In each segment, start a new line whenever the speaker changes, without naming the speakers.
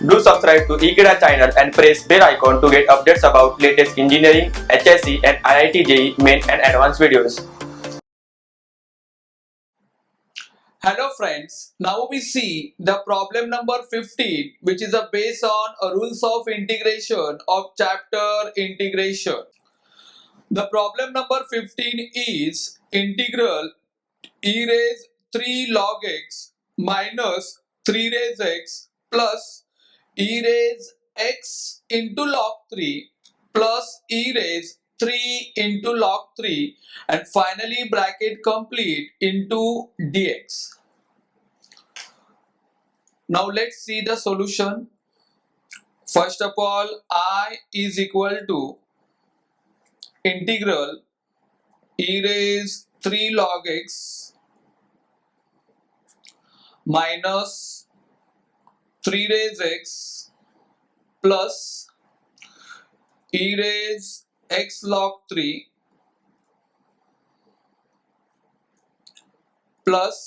Do subscribe to Ekeeda channel and press bell icon to get updates about latest engineering, HSC and IIT JEE main and advanced videos.
Hello friends, now we see the problem number 15, which is based on rules of integration of chapter integration. The problem number 15 is integral e raised 3 log x minus 3 raised x plus e raised x into log 3 plus e raised 3 into log 3 and finally bracket complete into dx. Now let's see the solution. First of all, I is equal to integral e raised 3 log x minus 3 raised x plus e raised x log 3 plus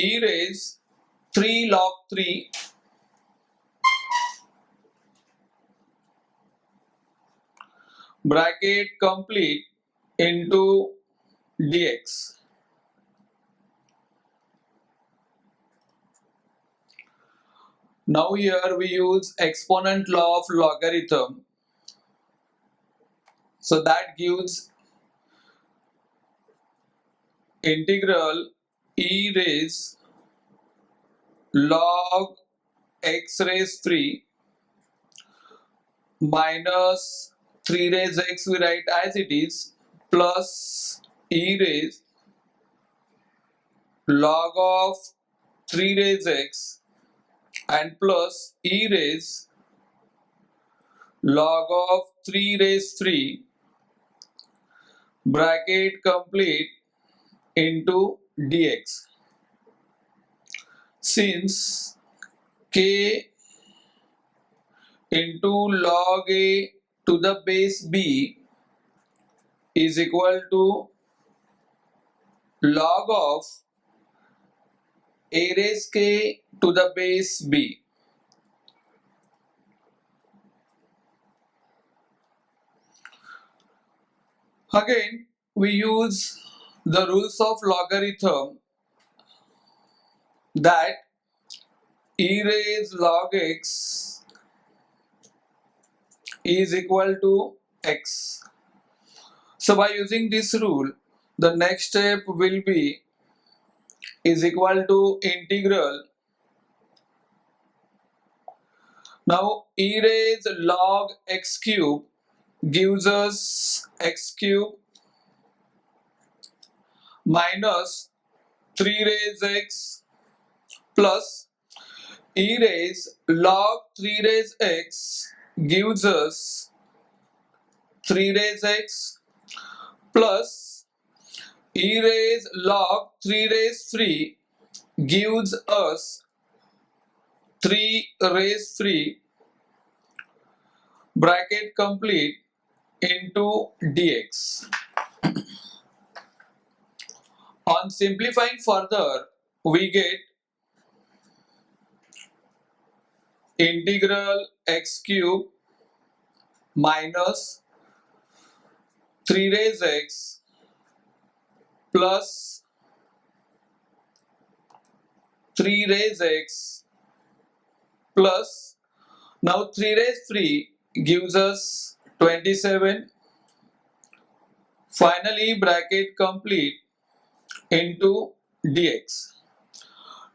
e raised 3 log 3 bracket complete into dx. Now here we use exponent law of logarithm. So that gives integral e raised log x raised 3 minus 3 raised x we write as it is plus e raised log of 3 raised x and plus e raised log of 3 raised 3 bracket complete into dx. Since k into log a to the base b is equal to log of a raised k to the base b. Again, we use the rules of logarithm that e raised log x is equal to x. So by using this rule, the next step will be is equal to integral. Now e raised log x cube gives us x cube minus 3 raised x plus e raised log 3 raised x gives us 3 raised x plus e raised log 3 raised 3 gives us 3 raised 3 bracket complete into dx. On simplifying further, we get integral x cube minus 3 raised x plus 3 raised x plus now 3 raised 3 gives us 27. Finally bracket complete into dx.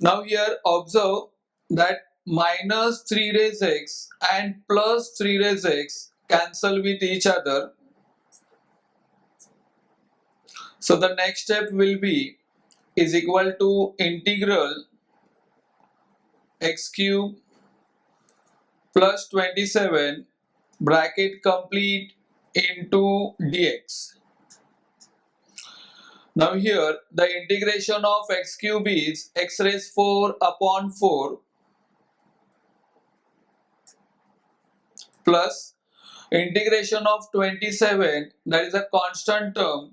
Now here observe that minus 3 raised x and plus 3 raised x cancel with each other. So the next step will be is equal to integral x cube plus 27 bracket complete into dx. Now here the integration of x cube is x raised 4 upon 4 plus integration of 27, that is a constant term,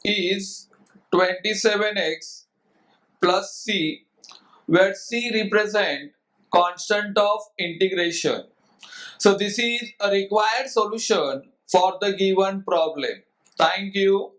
is 27x plus c, where c represent constant of integration. So this is a required solution for the given problem. Thank you.